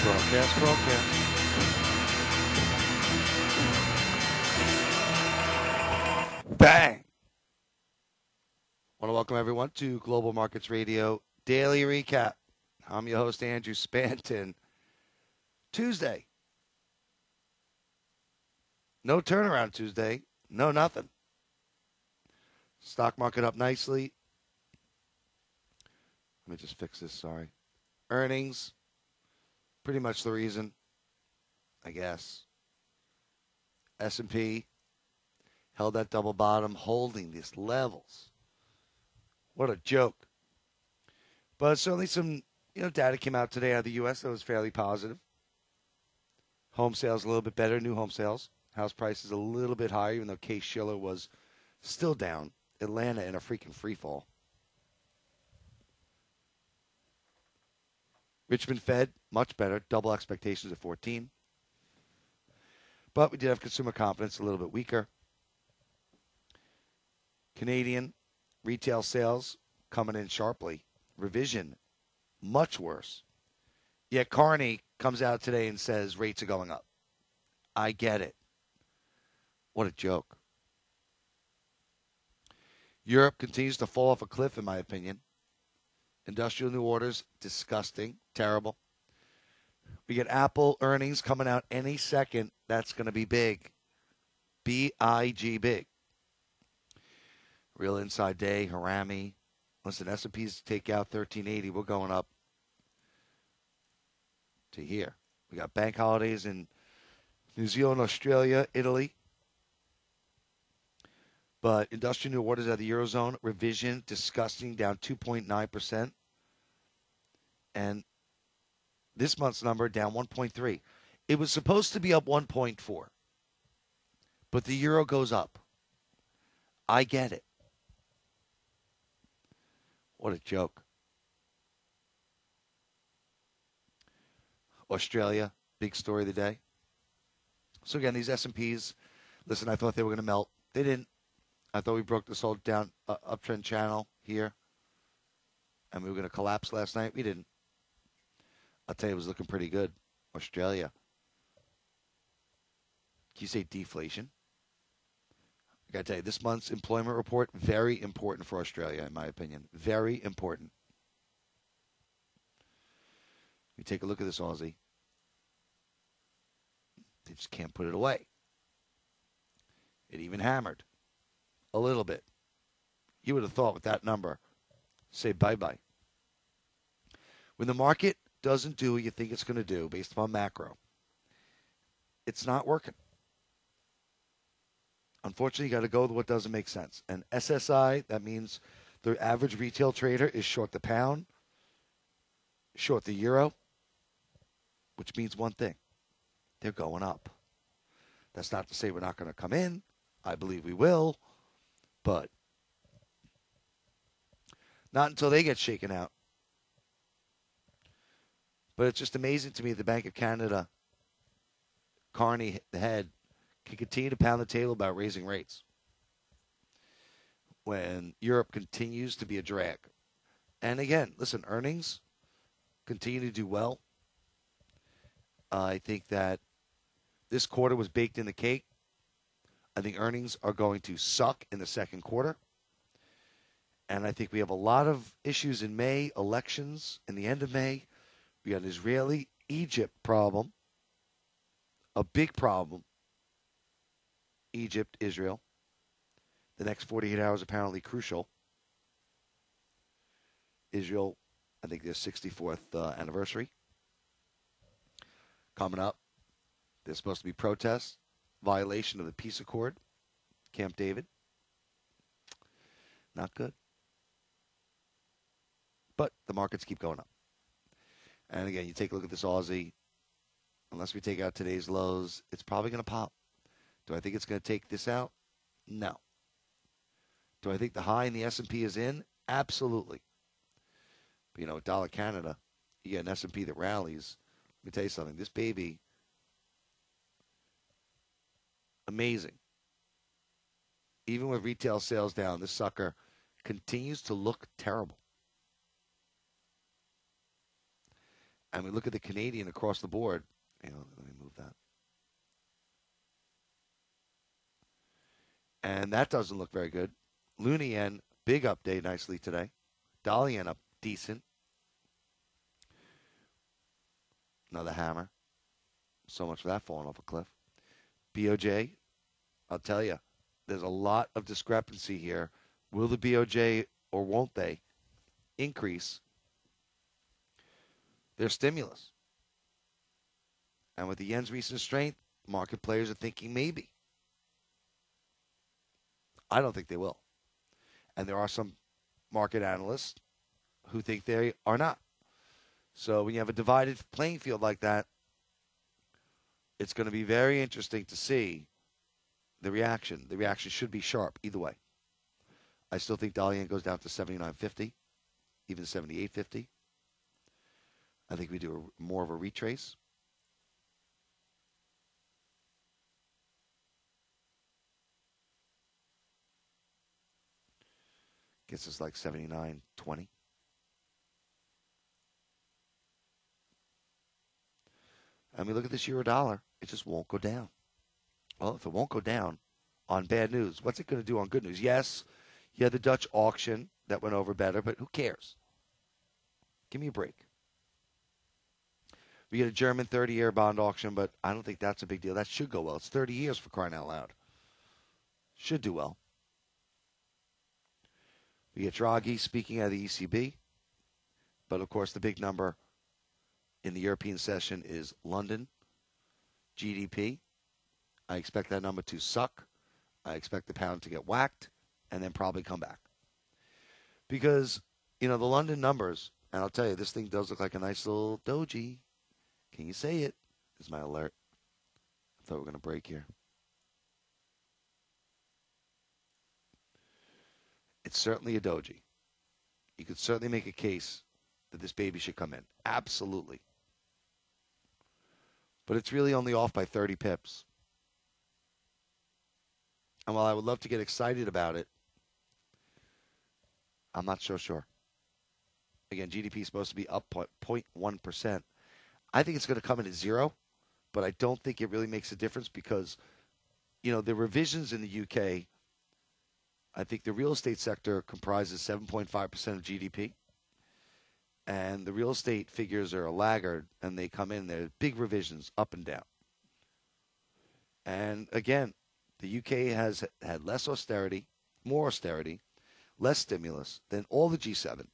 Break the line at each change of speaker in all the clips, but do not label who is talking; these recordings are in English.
Broadcast. Bang! Want to welcome everyone to Global Markets Radio Daily Recap. I'm your host, Andrew Spanton. Tuesday. No turnaround Tuesday. No nothing. Stock market up nicely. Let me just fix this, sorry. Earnings. Pretty much the reason, I guess. S&P held that double bottom, holding these levels. What a joke. But certainly some, data came out today out of the U.S. that was fairly positive. Home sales a little bit better, new home sales. House prices a little bit higher, even though Case-Shiller was still down. Atlanta in a freaking free fall. Richmond Fed, much better, double expectations at 14. But we did have consumer confidence a little bit weaker. Canadian retail sales coming in sharply. Revision, much worse. Yet Carney comes out today and says rates are going up. I get it. What a joke. Europe continues to fall off a cliff, in my opinion. Industrial new orders, disgusting, terrible. We get Apple earnings coming out any second. That's going to be big. B-I-G, big. Real inside day, Harami. Listen, S&P's take out 1380. We're going up to here. We got bank holidays in New Zealand, Australia, Italy. But industrial new orders out of the Eurozone, revision, disgusting, down 2.9%. And this month's number down 1.3. It was supposed to be up 1.4. But the euro goes up. I get it. What a joke. Australia, big story of the day. So again, these S&Ps, listen, I thought they were going to melt. They didn't. I thought we broke this whole down uptrend channel here. And we were going to collapse last night. We didn't. I'll tell you, it was looking pretty good. Australia. Can you say deflation? I got to tell you, this month's employment report, very important for Australia, in my opinion. Very important. You take a look at this Aussie. They just can't put it away. It even hammered a little bit. You would have thought with that number, say bye-bye. When the market doesn't do what you think it's going to do based upon macro, it's not working. Unfortunately, you got to go with what doesn't make sense. And SSI, that means the average retail trader is short the pound, short the euro, which means one thing. They're going up. That's not to say we're not going to come in. I believe we will. But not until they get shaken out. But it's just amazing to me the Bank of Canada, Carney, the head, can continue to pound the table about raising rates when Europe continues to be a drag. And again, listen, earnings continue to do well. I think that this quarter was baked in the cake. I think earnings are going to suck in the second quarter. And I think we have a lot of issues in May, elections in the end of May. We got an Israeli-Egypt problem, a big problem. Egypt, Israel. The next 48 hours apparently crucial. Israel, I think their 64th anniversary coming up. There's supposed to be protests, violation of the peace accord, Camp David. Not good. But the markets keep going up. And again, you take a look at this Aussie. Unless we take out today's lows, it's probably going to pop. Do I think it's going to take this out? No. Do I think the high in the S&P is in? Absolutely. But, dollar Canada, you get an S&P that rallies. Let me tell you something. This baby, amazing. Even with retail sales down, this sucker continues to look terrible. And we look at the Canadian across the board. Let me move that. And that doesn't look very good. Loonie yen, big up day nicely today. Dollar yen up decent. Another hammer. So much for that falling off a cliff. BOJ, I'll tell you, there's a lot of discrepancy here. Will the BOJ or won't they increase their stimulus? And with the yen's recent strength, market players are thinking maybe. I don't think they will. And there are some market analysts who think they are not. So when you have a divided playing field like that, it's going to be very interesting to see the reaction. The reaction should be sharp either way. I still think dollar yen goes down to 79.50, even 78.50. I think we do more of a retrace. Gets us like 79.20. I mean, look at this euro dollar. It just won't go down. Well, if it won't go down on bad news, what's it going to do on good news? Yes, you had the Dutch auction that went over better, but who cares? Give me a break. We get a German 30-year bond auction, but I don't think that's a big deal. That should go well. It's 30 years for crying out loud. Should do well. We get Draghi speaking at the ECB. But, of course, the big number in the European session is London GDP. I expect that number to suck. I expect the pound to get whacked and then probably come back. Because, the London numbers, and I'll tell you, this thing does look like a nice little doji. Can you say it? Is my alert. I thought we were going to break here. It's certainly a doji. You could certainly make a case that this baby should come in. Absolutely. But it's really only off by 30 pips. And while I would love to get excited about it, I'm not so sure. Again, GDP is supposed to be up 0.1%. I think it's going to come in at 0, but I don't think it really makes a difference because, the revisions in the UK, I think the real estate sector comprises 7.5% of GDP. And the real estate figures are a laggard, and they come in, they're big revisions up and down. And again, the UK has had less austerity, more austerity, less stimulus than all the G7.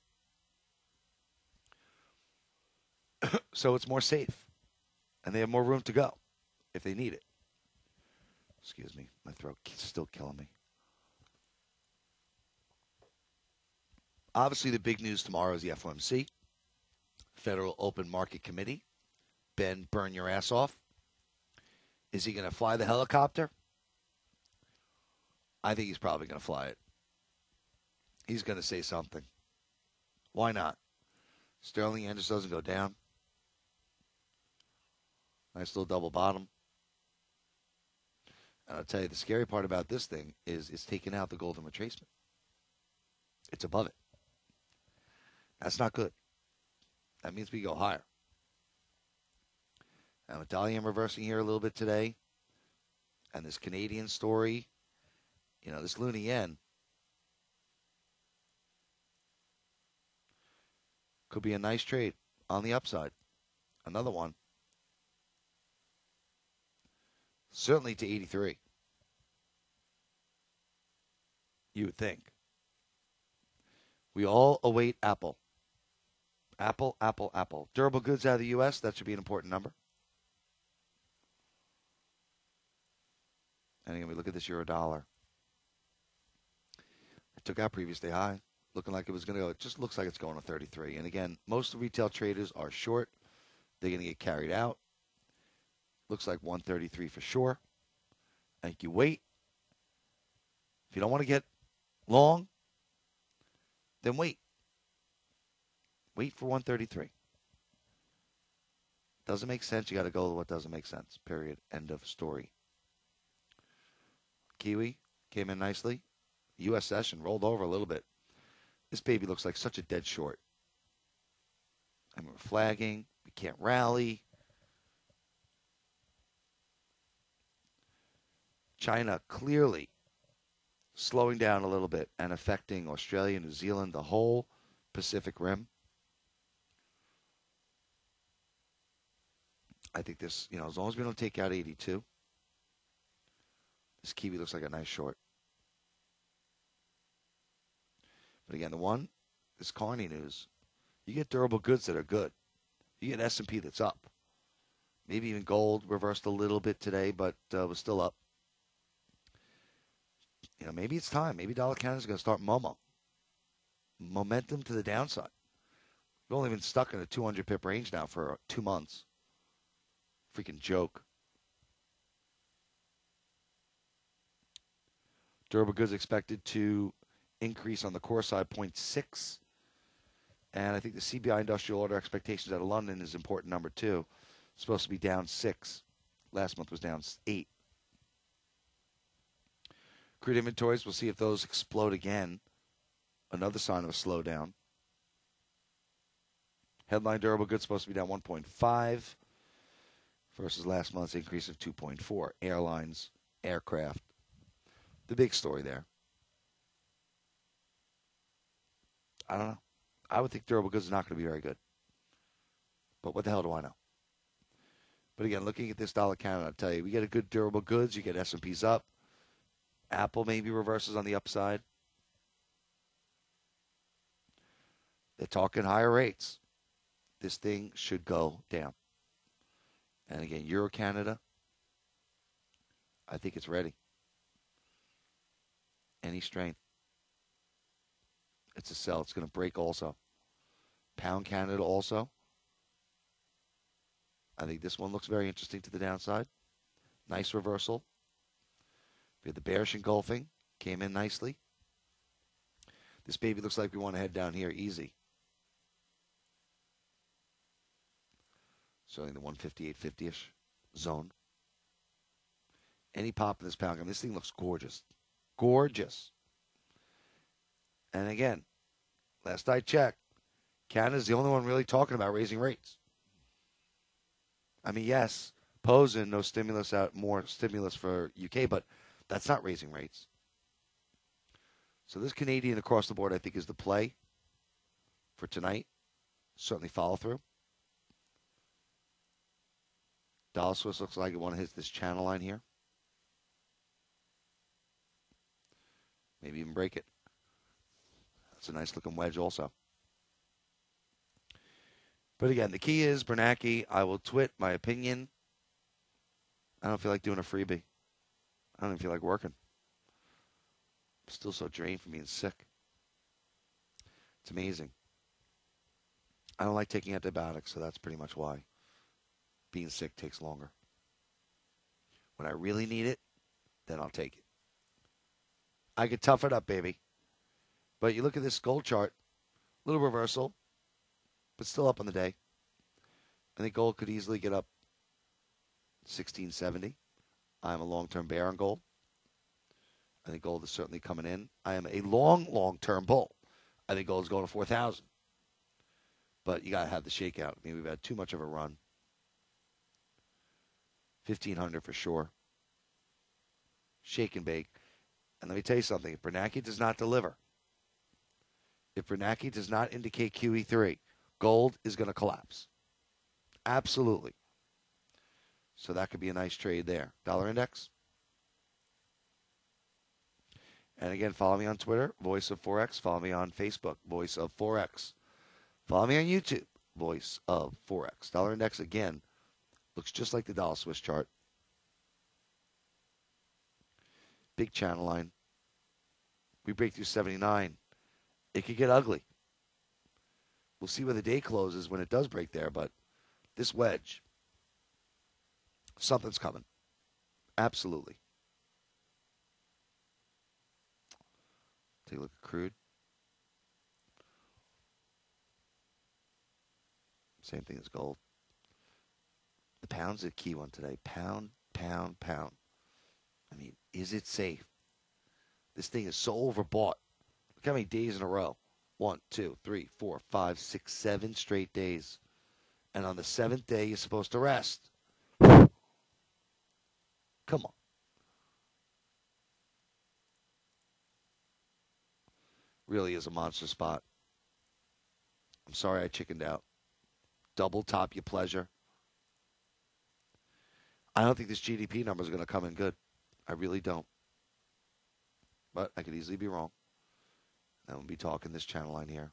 So it's more safe, and they have more room to go if they need it. Excuse me, my throat's still killing me. Obviously, the big news tomorrow is the FOMC, Federal Open Market Committee. Ben, burn your ass off. Is he going to fly the helicopter? I think he's probably going to fly it. He's going to say something. Why not? Sterling yen just doesn't go down. Nice little double bottom. And I'll tell you, the scary part about this thing is it's taking out the golden retracement. It's above it. That's not good. That means we go higher. And with dollar yen reversing here a little bit today, and this Canadian story, this Loonie yen could be a nice trade on the upside. Another one. Certainly to 83. You would think. We all await Apple. Apple, Apple, Apple. Durable goods out of the U.S., that should be an important number. And again, we look at this euro dollar. It took out previous day high, looking like it was going to go. It just looks like it's going to 33. And again, most retail traders are short. They're going to get carried out. Looks like 133 for sure. I think you wait. If you don't want to get long, then wait. Wait for 133. Doesn't make sense. You got to go with what doesn't make sense. Period. End of story. Kiwi came in nicely. U.S. session rolled over a little bit. This baby looks like such a dead short. I mean, we're flagging. We can't rally. China clearly slowing down a little bit and affecting Australia, New Zealand, the whole Pacific Rim. I think this, as long as we don't take out 82, this Kiwi looks like a nice short. But again, this Carney news, you get durable goods that are good. You get S&P that's up. Maybe even gold reversed a little bit today, but was still up. Maybe it's time. Maybe dollar Canada's going to start momentum to the downside. We've only been stuck in a 200 pip range now for 2 months. Freaking joke. Durable goods expected to increase on the core side 0.6. And I think the CBI industrial order expectations out of London is important number 2. It's supposed to be down 6. Last month was down 8. Crude inventories, we'll see if those explode again. Another sign of a slowdown. Headline durable goods supposed to be down 1.5 versus last month's increase of 2.4. Airlines, aircraft. The big story there. I don't know. I would think durable goods is not going to be very good. But what the hell do I know? But again, looking at this dollar Canada, I'll tell you, we get a good durable goods. You get S&Ps up. Apple maybe reverses on the upside. They're talking higher rates. This thing should go down. And again, Euro Canada, I think it's ready. Any strength. It's a sell. It's going to break also. Pound Canada also. I think this one looks very interesting to the downside. Nice reversal. We had the bearish engulfing. Came in nicely. This baby looks like we want to head down here easy. Certainly the 158.50-ish zone. Any pop in this pound, this thing looks gorgeous. Gorgeous. And again, last I checked, Canada's the only one really talking about raising rates. Yes, Posen, no stimulus out, more stimulus for UK, but that's not raising rates. So this Canadian across the board, I think, is the play for tonight. Certainly follow through. Dollar Swiss looks like it want to hit this channel line here. Maybe even break it. That's a nice looking wedge also. But again, the key is Bernanke. I will twit my opinion. I don't feel like doing a freebie. I don't even feel like working. I'm still so drained from being sick. It's amazing. I don't like taking antibiotics, so that's pretty much why. Being sick takes longer. When I really need it, then I'll take it. I could tough it up, baby. But you look at this gold chart, little reversal, but still up on the day. I think gold could easily get up 1670. I'm a long-term bear on gold. I think gold is certainly coming in. I am a long-term bull. I think gold is going to 4,000. But you got to have the shakeout. We've had too much of a run. 1,500 for sure. Shake and bake. And let me tell you something. If Bernanke does not deliver, if Bernanke does not indicate QE3, gold is going to collapse. Absolutely. So that could be a nice trade there. Dollar index. And again, follow me on Twitter, Voice of Forex. Follow me on Facebook, Voice of Forex. Follow me on YouTube, Voice of Forex. Dollar index, again, looks just like the dollar Swiss chart. Big channel line. We break through 79. It could get ugly. We'll see where the day closes when it does break there, but this wedge, something's coming. Absolutely. Take a look at crude. Same thing as gold. The pound's a key one today. Pound, pound, pound. Is it safe? This thing is so overbought. Look how many days in a row. 1, 2, 3, 4, 5, 6, 7 straight days. And on the seventh day, you're supposed to rest. Come on. Really is a monster spot. I'm sorry I chickened out. Double top your pleasure. I don't think this GDP number is going to come in good. I really don't. But I could easily be wrong. And we'll be talking this channel line here.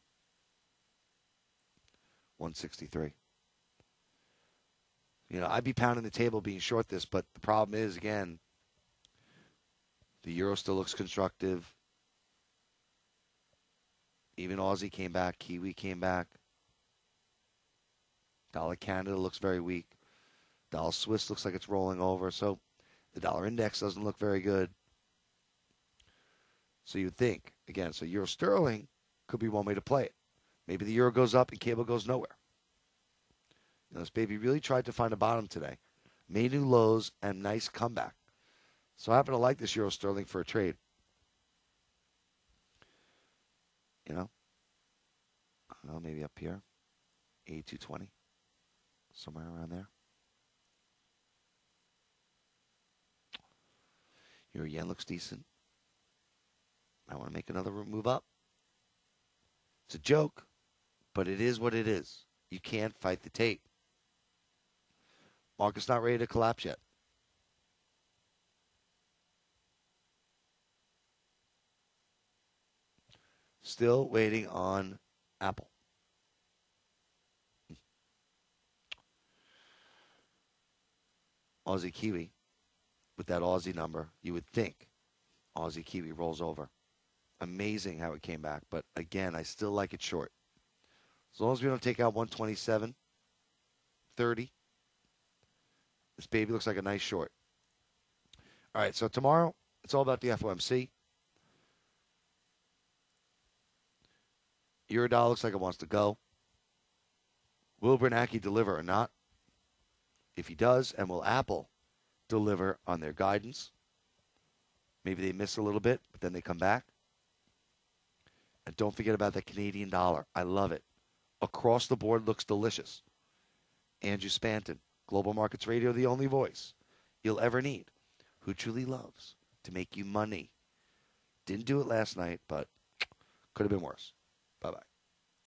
163. I'd be pounding the table being short this, but the problem is, again, the euro still looks constructive. Even Aussie came back. Kiwi came back. Dollar Canada looks very weak. Dollar Swiss looks like it's rolling over. So the dollar index doesn't look very good. So you'd think, again, so euro sterling could be one way to play it. Maybe the euro goes up and cable goes nowhere. This baby really tried to find a bottom today. Made new lows and nice comeback. So I happen to like this euro sterling for a trade. I don't know, maybe up here. 82.20. Somewhere around there. Euro yen looks decent. I want to make another move up. It's a joke, but it is what it is. You can't fight the tape. Market's not ready to collapse yet. Still waiting on Apple. Aussie Kiwi, with that Aussie number, you would think Aussie Kiwi rolls over. Amazing how it came back, but again, I still like it short. As long as we don't take out 127.30, this baby looks like a nice short. All right, so tomorrow, it's all about the FOMC. Eurodollar looks like it wants to go. Will Bernanke deliver or not? If he does, and will Apple deliver on their guidance? Maybe they miss a little bit, but then they come back. And don't forget about the Canadian dollar. I love it. Across the board looks delicious. Andrew Spanton, Global Markets Radio, the only voice you'll ever need, who truly loves to make you money. Didn't do it last night, but could have been worse. Bye-bye.